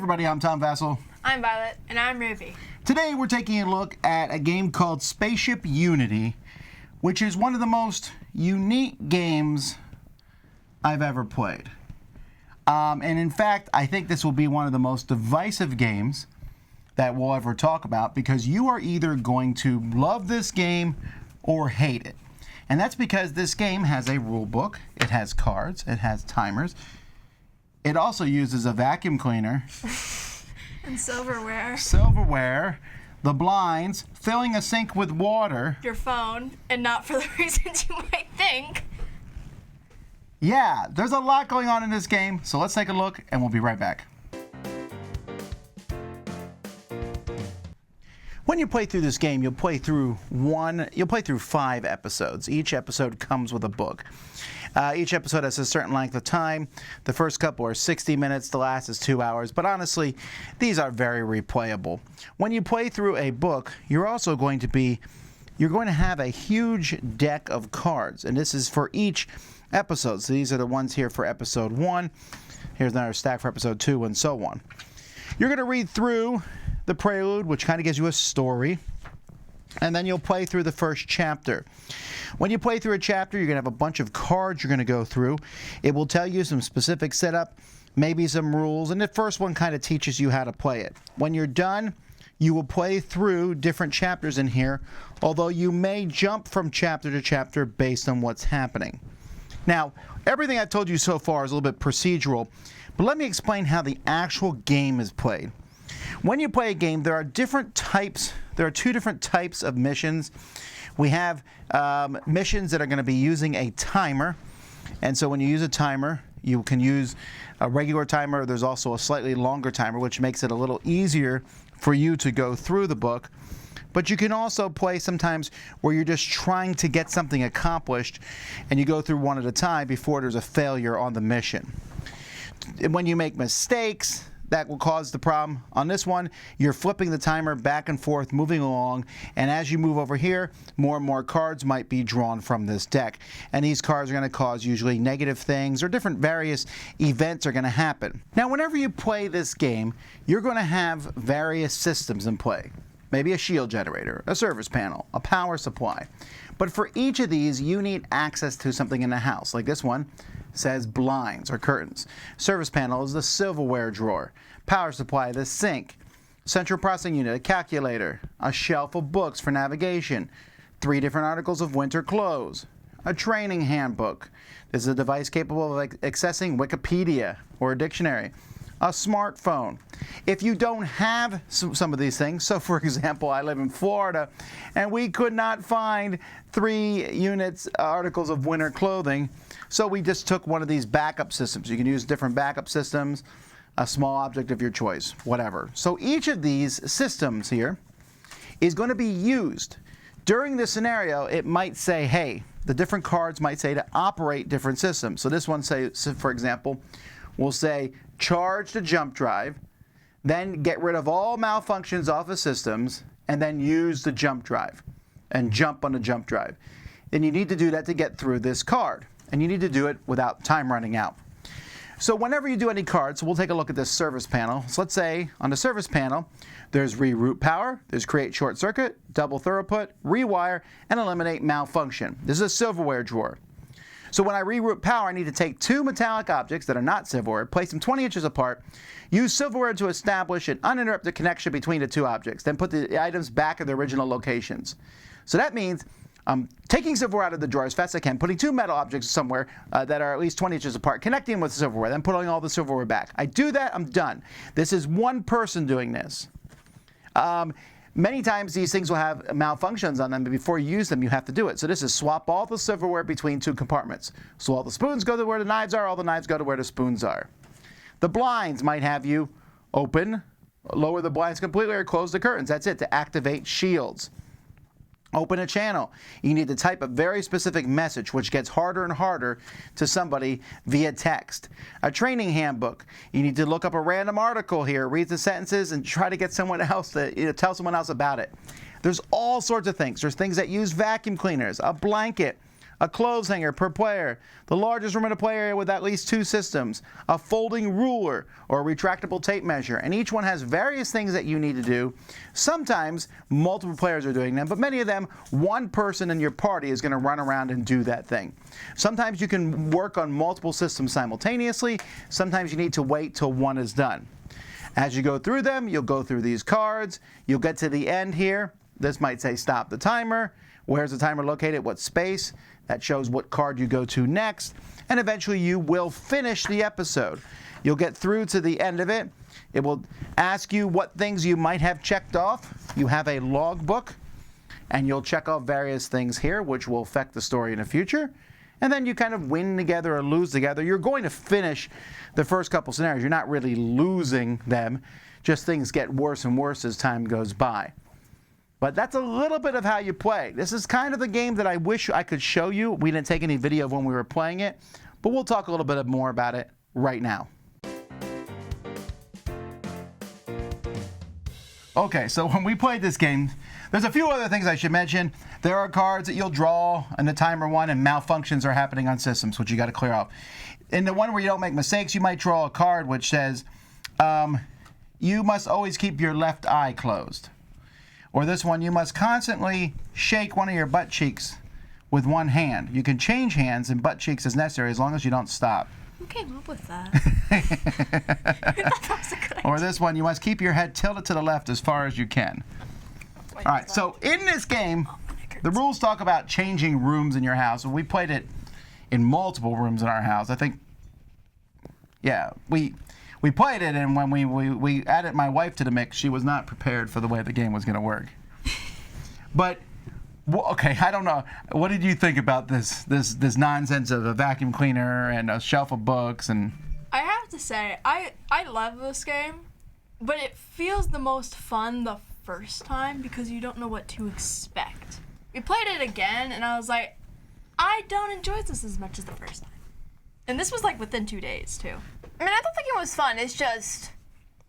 everybody, I'm Tom Vasel. I'm Violet. And I'm Ruby. Today we're taking a look at a game called Spaceship Unity, which is one of the most unique games I've ever played. And in fact, I think this will be one of the most divisive games that we'll ever talk about, because you are either going to love this game or hate it. And that's because this game has a rule book, it has cards, it has timers. It also uses a vacuum cleaner. And silverware. Silverware, the blinds, filling a sink with water. Your phone, and not for the reasons you might think. Yeah, there's a lot going on in this game, so let's take a look and we'll be right back. When you play through this game, you'll play through 5 episodes. Each episode comes with a book. Each episode has a certain length of time. The first couple are 60 minutes, the last is 2 hours, but honestly, these are very replayable. When you play through a book, you're going to have a huge deck of cards, and this is for each episode. So these are the ones here for episode 1. Here's another stack for episode 2, and so on. You're going to read through the prelude, which kind of gives you a story, and then you'll play through the first chapter. When you play through a chapter, you're going to have a bunch of cards you're going to go through. It will tell you some specific setup, maybe some rules, and the first one kind of teaches you how to play it. When you're done, you will play through different chapters in here, although you may jump from chapter to chapter based on what's happening. Now, everything I've told you so far is a little bit procedural, but let me explain how the actual game is played. When you play a game, there are different types. There are 2 different types of missions. We have missions that are going to be using a timer, and so when you use a timer, you can use a regular timer. There's also a slightly longer timer, which makes it a little easier for you to go through the book. But you can also play sometimes where you're just trying to get something accomplished, and you go through one at a time before there's a failure on the mission. When you make mistakes, that will cause the problem. On this one, you're flipping the timer back and forth, moving along, and as you move over here, more and more cards might be drawn from this deck. And these cards are going to cause usually negative things, or different various events are going to happen. Now, whenever you play this game, you're going to have various systems in play. Maybe a shield generator, a service panel, a power supply. But for each of these, you need access to something in the house. Like this one says blinds or curtains. Service panel is the silverware drawer. Power supply, the sink. Central processing unit, a calculator. A shelf of books for navigation. 3 different articles of winter clothes. A training handbook. This is a device capable of accessing Wikipedia or a dictionary. A smartphone. If you don't have some of these things, so for example, I live in Florida and we could not find 3 units articles of winter clothing, so we just took one of these backup systems. You can use different backup systems, a small object of your choice, whatever. So each of these systems here is going to be used. During this scenario, it might say, hey, the different cards might say to operate different systems. So this one says, for example, will say charge the jump drive, then get rid of all malfunctions off of systems, and then use the jump drive and jump on the jump drive. And you need to do that to get through this card, and you need to do it without time running out. So whenever you do any cards, we'll take a look at this service panel. So let's say on the service panel, there's reroute power, there's create short circuit, double throughput, rewire, and eliminate malfunction. This is a silverware drawer. So when I reroute power, I need to take 2 metallic objects that are not silverware, place them 20 inches apart, use silverware to establish an uninterrupted connection between the 2 objects, then put the items back in their original locations. So that means I'm taking silverware out of the drawer as fast as I can, putting 2 metal objects somewhere that are at least 20 inches apart, connecting them with the silverware, then putting all the silverware back. I do that, I'm done. This is one person doing this. Many times these things will have malfunctions on them, but before you use them, you have to do it. So this is swap all the silverware between 2 compartments. So all the spoons go to where the knives are, all the knives go to where the spoons are. The blinds might have you open, lower the blinds completely, or close the curtains. That's it, to activate shields. Open a channel. You need to type a very specific message, which gets harder and harder to somebody via text. A training handbook. You need to look up a random article here, read the sentences, and try to get someone else to tell someone else about it. There's all sorts of things. There's things that use vacuum cleaners, a blanket, a clothes hanger per player, the largest room in a play area with at least 2 systems, a folding ruler or a retractable tape measure, and each one has various things that you need to do. Sometimes multiple players are doing them, but many of them, one person in your party is going to run around and do that thing. Sometimes you can work on multiple systems simultaneously. Sometimes you need to wait till one is done. As you go through them, you'll go through these cards. You'll get to the end here. This might say stop the timer. Where's the timer located? What space? That shows what card you go to next. And eventually you will finish the episode. You'll get through to the end of it. It will ask you what things you might have checked off. You have a logbook, and you'll check off various things here, which will affect the story in the future. And then you kind of win together or lose together. You're going to finish the first couple scenarios. You're not really losing them. Just things get worse and worse as time goes by. But that's a little bit of how you play. This is kind of the game that I wish I could show you. We didn't take any video of when we were playing it, but we'll talk a little bit more about it right now. Okay, so when we played this game, there's a few other things I should mention. There are cards that you'll draw in the timer one, and malfunctions are happening on systems, which you got to clear out. In the one where you don't make mistakes, you might draw a card which says, you must always keep your left eye closed. Or this one, you must constantly shake one of your butt cheeks with one hand. You can change hands and butt cheeks as necessary as long as you don't stop. Who came up with that? I thought that was a good idea. Or this one, you must keep your head tilted to the left as far as you can. Wait, All right, so in this game, the rules talk about changing rooms in your house. We played it in multiple rooms in our house. I think, yeah, we played it, and when we added my wife to the mix, she was not prepared for the way the game was going to work. But, okay, I don't know. What did you think about this nonsense of a vacuum cleaner and a shelf of books? And I have to say, I love this game, but it feels the most fun the first time because you don't know what to expect. We played it again, and I was like, I don't enjoy this as much as the first time. And this was like within 2 days, too. I mean, I don't think it was fun. It's just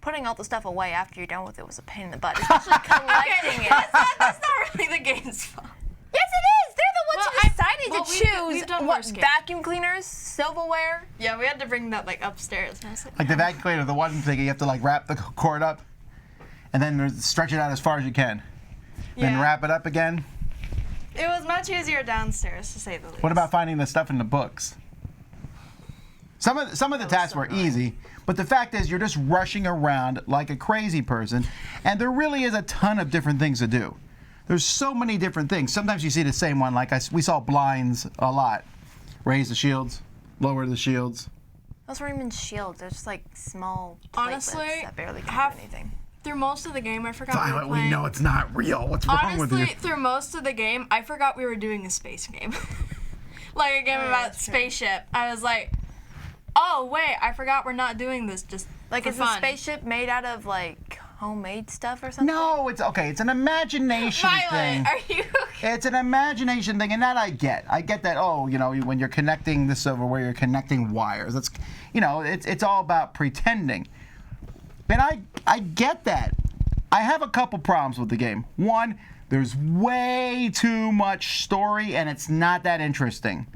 putting all the stuff away after you're done with it was a pain in the butt, especially collecting it. That's not really the game's fault. Yes, it is. They're the ones who decided to we've choose done what worse games. vacuum cleaners, silverware. Yeah, we had to bring that like upstairs. And I was like the vacuum cleaner, the one thing you have to like wrap the cord up and then stretch it out as far as you can. Then wrap it up again. It was much easier downstairs, to say the least. What about finding the stuff in the books? Some of the tasks were easy, but the fact is you're just rushing around like a crazy person, and there really is a ton of different things to do. There's so many different things. Sometimes you see the same one, like we saw blinds a lot. Raise the shields, lower the shields. Those weren't even shields. They're just like small Honestly, platelets that barely cover anything. Through most of the game, I forgot Violet, we were playing. we know it's not real. What's wrong with you? Honestly, through most of the game, I forgot we were doing a space game. Like a game about spaceship. I was like, oh, wait, I forgot we're not doing this just Like, for is fun. the spaceship made out of, like, homemade stuff or something? No, it's okay. It's an imagination thing. Violet, are you okay? It's an imagination thing, and that I get. I get that. Oh, you know, when you're connecting this over where you're connecting wires, that's, you know, it's all about pretending. And I get that. I have a couple problems with the game. One, there's way too much story, and it's not that interesting.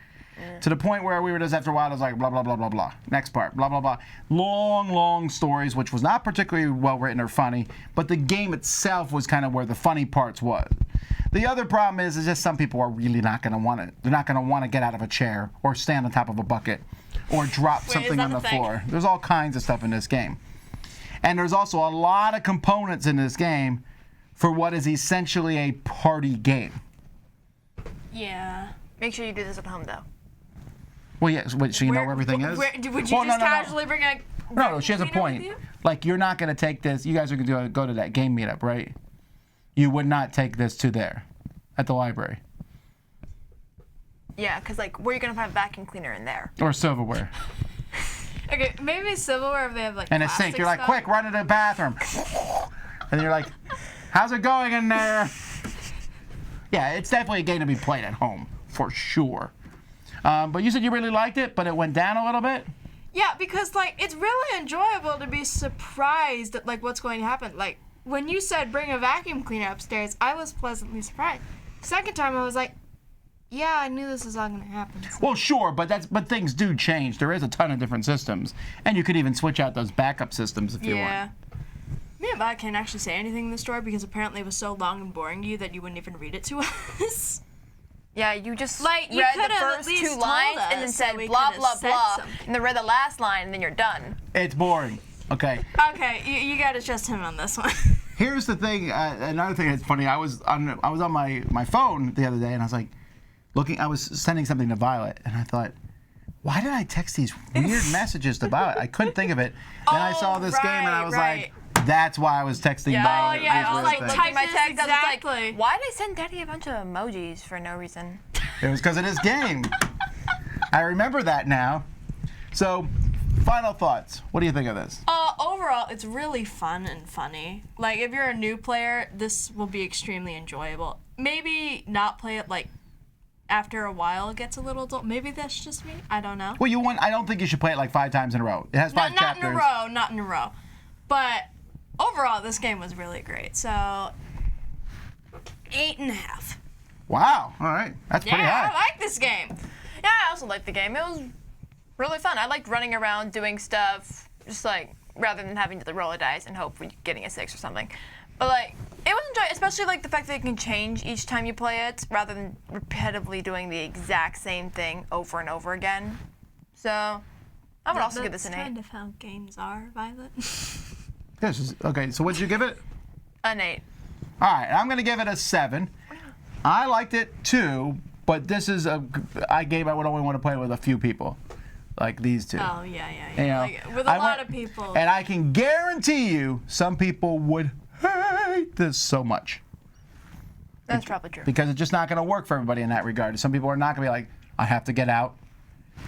To the point where we were just after a while, it was like blah, blah, blah, blah, blah. Next part, blah, blah, blah. Long, long stories, which was not particularly well written or funny, but the game itself was kind of where the funny parts was. The other problem is just some people are really not going to want it. They're not going to want to get out of a chair or stand on top of a bucket or drop something on the floor. There's all kinds of stuff in this game. And there's also a lot of components in this game for what is essentially a party game. Yeah. Make sure you do this at home, though. Well, yes, so you know where everything is? Would you Well, just no. casually bring a No, she has a cleaner with point. you? Like, you're not going to take this. You guys are going to go to that game meetup, right? You would not take this to there at the library. Yeah, because, like, where are you going to find a vacuum cleaner in there? Or silverware. Okay, maybe silverware if they have like And a sink. You're like, stuff. quick, run to the bathroom. And you're like, how's it going in there? Yeah, it's definitely a game to be played at home, for sure. But you said you really liked it, but it went down a little bit? Yeah, because like it's really enjoyable to be surprised at like what's going to happen. Like when you said bring a vacuum cleaner upstairs, I was pleasantly surprised. Second time I was like, Yeah, I knew this was all gonna happen. So. Well, sure, but things do change. There is a ton of different systems, and you could even switch out those backup systems if you want. Yeah. Me and Bob can't actually say anything in the story because apparently it was so long and boring to you that you wouldn't even read it to us. Yeah, you just Like, you read could've the at first least 2 told lines and then us so said we blah could've blah said blah, something. and then read the last line and then you're done. It's boring. Okay. Okay, you gotta trust him on this one. Here's the thing. Another thing that's funny. I was on my phone the other day, and I was like, I was sending something to Violet, and I thought, why did I text these weird messages to Violet? I couldn't think of it. Then I saw this game, and I was right. like, that's why I was texting Yeah, Violet. yeah, these I was weird like, things. Looking at my Type text, this I was like, exactly. why did I send Daddy a bunch of emojis for no reason? It was because of this game. I remember that now. So, final thoughts. What do you think of this? Overall, it's really fun and funny. Like, if you're a new player, this will be extremely enjoyable. Maybe not play it, like, after a while it gets a little dull. Maybe that's just me. I don't know. Well, I don't think you should play it like 5 times in a row. It has 5 chapters. Not in a row. But overall, this game was really great. So, 8.5. Wow. All right. That's pretty Yeah, high. I like this game. Yeah, I also liked the game. It was really fun. I liked running around doing stuff, just like rather than having to roll a dice and hope for getting a 6 or something. But like, it was enjoyable, especially like the fact that it can change each time you play it, rather than repetitively doing the exact same thing over and over again. So, I would also give this an 8. That's kind of how games are, Violet. Okay, so what did you give it? An 8. All right, I'm going to give it a 7. I liked it too, but this is a game I would only want to play with a few people, like these two. Oh, yeah. You know, Like, with a lot of people. And I can guarantee you some people would hate this so much. That's probably true. Because it's just not going to work for everybody in that regard. Some people are not going to be like, I have to get out,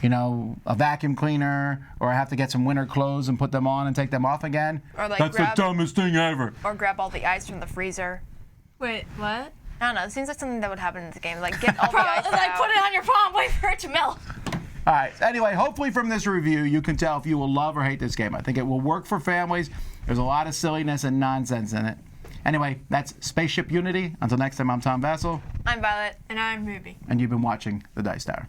a vacuum cleaner, or I have to get some winter clothes and put them on and take them off again. Or like That's the dumbest thing ever. Or grab all the ice from the freezer. Wait, what? I don't know. It seems like something that would happen in this game. Like, get all the ice out. Like, put it on your palm, wait for it to melt. All right. Anyway, hopefully from this review, you can tell if you will love or hate this game. I think it will work for families. There's a lot of silliness and nonsense in it. Anyway, that's Spaceship Unity. Until next time, I'm Tom Vasel. I'm Violet. And I'm Ruby. And you've been watching The Dice Tower.